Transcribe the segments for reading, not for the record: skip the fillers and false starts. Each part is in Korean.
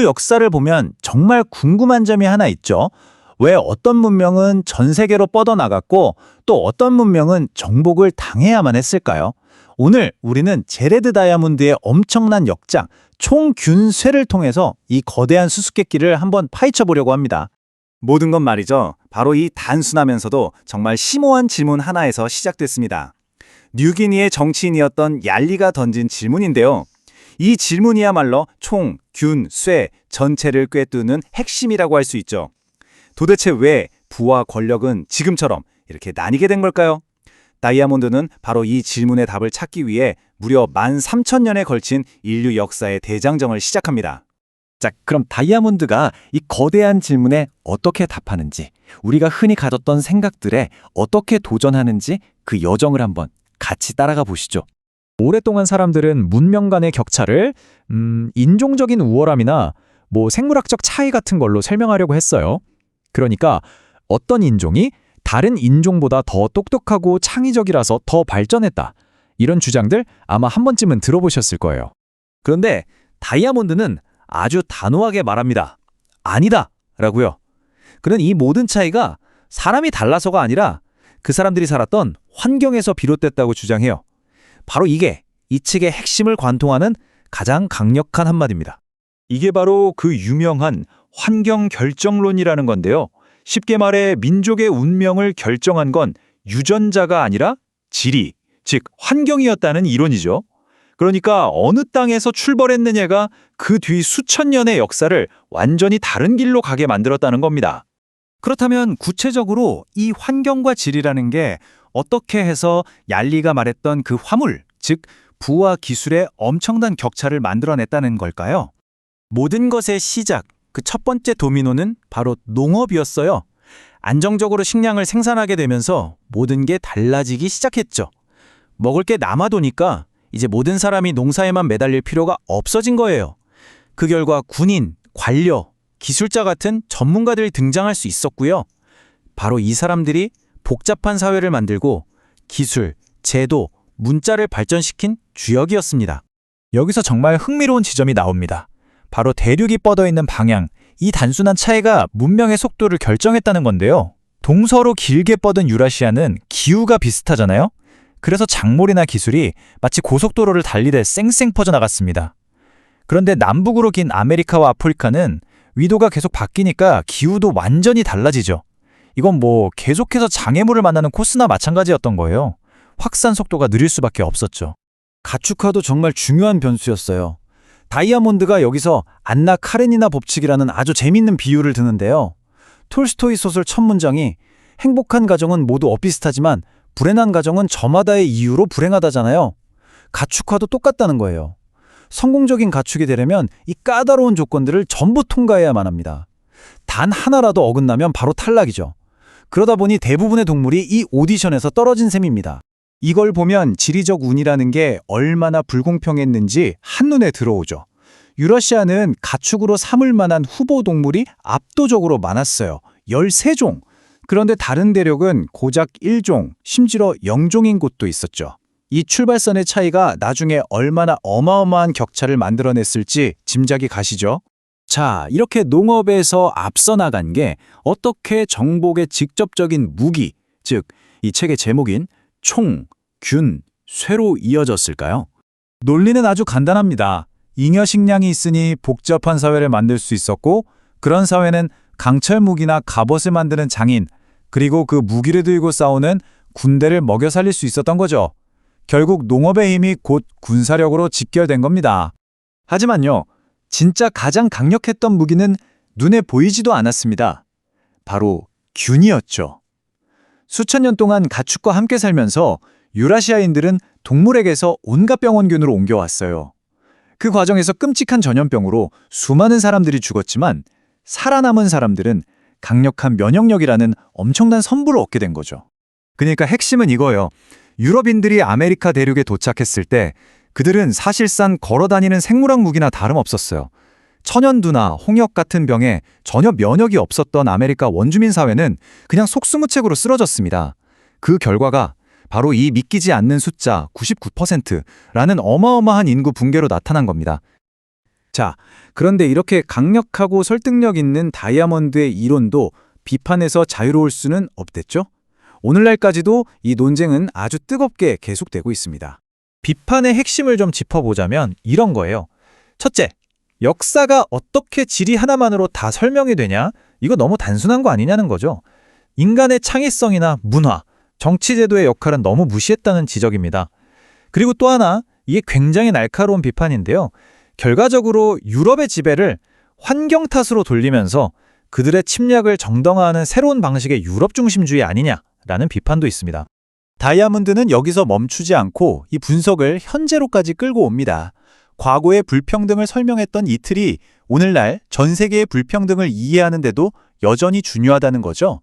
인류 역사를 보면 정말 궁금한 점이 하나 있죠. 왜 어떤 문명은 전 세계로 뻗어나갔고 또 어떤 문명은 정복을 당해야만 했을까요? 오늘 우리는 제레드 다이아몬드의 엄청난 역작, 총균쇠를 통해서 이 거대한 수수께끼를 한번 파헤쳐 보려고 합니다. 모든 건 말이죠. 바로 이 단순하면서도 정말 심오한 질문 하나에서 시작됐습니다. 뉴기니의 정치인이었던 얄리가 던진 질문인데요. 이 질문이야말로 총, 균, 쇠 전체를 꿰뚫는 핵심이라고 할 수 있죠. 도대체 왜 부와 권력은 지금처럼 이렇게 나뉘게 된 걸까요? 다이아몬드는 바로 이 질문의 답을 찾기 위해 무려 13,000년에 걸친 인류 역사의 대장정을 시작합니다. 자, 그럼 다이아몬드가 이 거대한 질문에 어떻게 답하는지, 우리가 흔히 가졌던 생각들에 어떻게 도전하는지 그 여정을 한번 같이 따라가 보시죠. 오랫동안 사람들은 문명 간의 격차를 인종적인 우월함이나 생물학적 차이 같은 걸로 설명하려고 했어요. 그러니까 어떤 인종이 다른 인종보다 더 똑똑하고 창의적이라서 더 발전했다. 이런 주장들 아마 한 번쯤은 들어보셨을 거예요. 그런데 다이아몬드는 아주 단호하게 말합니다. 아니다! 라고요. 그는 이 모든 차이가 사람이 달라서가 아니라 그 사람들이 살았던 환경에서 비롯됐다고 주장해요. 바로 이게 이 측의 핵심을 관통하는 가장 강력한 한마디입니다. 이게 바로 그 유명한 환경 결정론이라는 건데요. 쉽게 말해 민족의 운명을 결정한 건 유전자가 아니라 지리, 즉 환경이었다는 이론이죠. 그러니까 어느 땅에서 출발했느냐가 그 뒤 수천 년의 역사를 완전히 다른 길로 가게 만들었다는 겁니다. 그렇다면 구체적으로 이 환경과 질이라는 게 어떻게 해서 얄리가 말했던 그 화물, 즉 부와 기술의 엄청난 격차를 만들어냈다는 걸까요? 모든 것의 시작, 그 첫 번째 도미노는 바로 농업이었어요. 안정적으로 식량을 생산하게 되면서 모든 게 달라지기 시작했죠. 먹을 게 남아도니까 이제 모든 사람이 농사에만 매달릴 필요가 없어진 거예요. 그 결과 군인, 관료, 기술자 같은 전문가들이 등장할 수 있었고요. 바로 이 사람들이 복잡한 사회를 만들고 기술, 제도, 문자를 발전시킨 주역이었습니다. 여기서 정말 흥미로운 지점이 나옵니다. 바로 대륙이 뻗어있는 방향, 이 단순한 차이가 문명의 속도를 결정했다는 건데요. 동서로 길게 뻗은 유라시아는 기후가 비슷하잖아요. 그래서 작물이나 기술이 마치 고속도로를 달리듯 쌩쌩 퍼져나갔습니다. 그런데 남북으로 긴 아메리카와 아프리카는 위도가 계속 바뀌니까 기후도 완전히 달라지죠. 이건 계속해서 장애물을 만나는 코스나 마찬가지였던 거예요. 확산 속도가 느릴 수밖에 없었죠. 가축화도 정말 중요한 변수였어요. 다이아몬드가 여기서 안나 카레니나 법칙이라는 아주 재밌는 비유를 드는데요. 톨스토이 소설 첫 문장이 행복한 가정은 모두 엇비슷하지만 불행한 가정은 저마다의 이유로 불행하다잖아요. 가축화도 똑같다는 거예요. 성공적인 가축이 되려면 이 까다로운 조건들을 전부 통과해야만 합니다. 단 하나라도 어긋나면 바로 탈락이죠. 그러다 보니 대부분의 동물이 이 오디션에서 떨어진 셈입니다. 이걸 보면 지리적 운이라는 게 얼마나 불공평했는지 한눈에 들어오죠. 유러시아는 가축으로 삼을 만한 후보 동물이 압도적으로 많았어요. 13종. 그런데 다른 대륙은 고작 1종, 심지어 0종인 곳도 있었죠. 이 출발선의 차이가 나중에 얼마나 어마어마한 격차를 만들어냈을지 짐작이 가시죠? 자, 이렇게 농업에서 앞서 나간 게 어떻게 정복의 직접적인 무기, 즉 이 책의 제목인 총, 균, 쇠로 이어졌을까요? 논리는 아주 간단합니다. 잉여 식량이 있으니 복잡한 사회를 만들 수 있었고, 그런 사회는 강철 무기나 갑옷을 만드는 장인, 그리고 그 무기를 들고 싸우는 군대를 먹여 살릴 수 있었던 거죠. 결국 농업의 힘이 곧 군사력으로 직결된 겁니다. 하지만요, 진짜 가장 강력했던 무기는 눈에 보이지도 않았습니다. 바로 균이었죠. 수천 년 동안 가축과 함께 살면서 유라시아인들은 동물에게서 온갖 병원균으로 옮겨왔어요. 그 과정에서 끔찍한 전염병으로 수많은 사람들이 죽었지만 살아남은 사람들은 강력한 면역력이라는 엄청난 선물을 얻게 된 거죠. 그러니까 핵심은 이거예요. 유럽인들이 아메리카 대륙에 도착했을 때 그들은 사실상 걸어다니는 생물학 무기나 다름없었어요. 천연두나 홍역 같은 병에 전혀 면역이 없었던 아메리카 원주민 사회는 그냥 속수무책으로 쓰러졌습니다. 그 결과가 바로 이 믿기지 않는 숫자 99%라는 어마어마한 인구 붕괴로 나타난 겁니다. 자, 그런데 이렇게 강력하고 설득력 있는 다이아몬드의 이론도 비판에서 자유로울 수는 없댔죠? 오늘날까지도 이 논쟁은 아주 뜨겁게 계속되고 있습니다. 비판의 핵심을 좀 짚어보자면 이런 거예요. 첫째, 역사가 어떻게 지리 하나만으로 다 설명이 되냐? 이거 너무 단순한 거 아니냐는 거죠. 인간의 창의성이나 문화, 정치제도의 역할은 너무 무시했다는 지적입니다. 그리고 또 하나, 이게 굉장히 날카로운 비판인데요. 결과적으로 유럽의 지배를 환경 탓으로 돌리면서 그들의 침략을 정당화하는 새로운 방식의 유럽 중심주의 아니냐라는 비판도 있습니다. 다이아몬드는 여기서 멈추지 않고 이 분석을 현재로까지 끌고 옵니다. 과거의 불평등을 설명했던 이 틀이 오늘날 전 세계의 불평등을 이해하는 데도 여전히 중요하다는 거죠.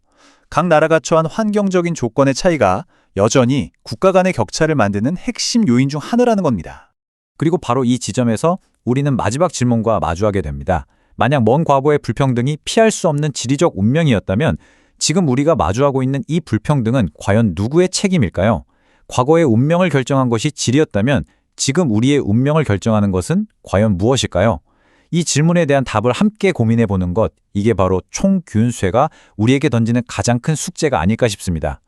각 나라가 처한 환경적인 조건의 차이가 여전히 국가 간의 격차를 만드는 핵심 요인 중 하나라는 겁니다. 그리고 바로 이 지점에서 우리는 마지막 질문과 마주하게 됩니다. 만약 먼 과거의 불평등이 피할 수 없는 지리적 운명이었다면 지금 우리가 마주하고 있는 이 불평등은 과연 누구의 책임일까요? 과거의 운명을 결정한 것이 지리였다면 지금 우리의 운명을 결정하는 것은 과연 무엇일까요? 이 질문에 대한 답을 함께 고민해 보는 것, 이게 바로 총균쇠가 우리에게 던지는 가장 큰 숙제가 아닐까 싶습니다.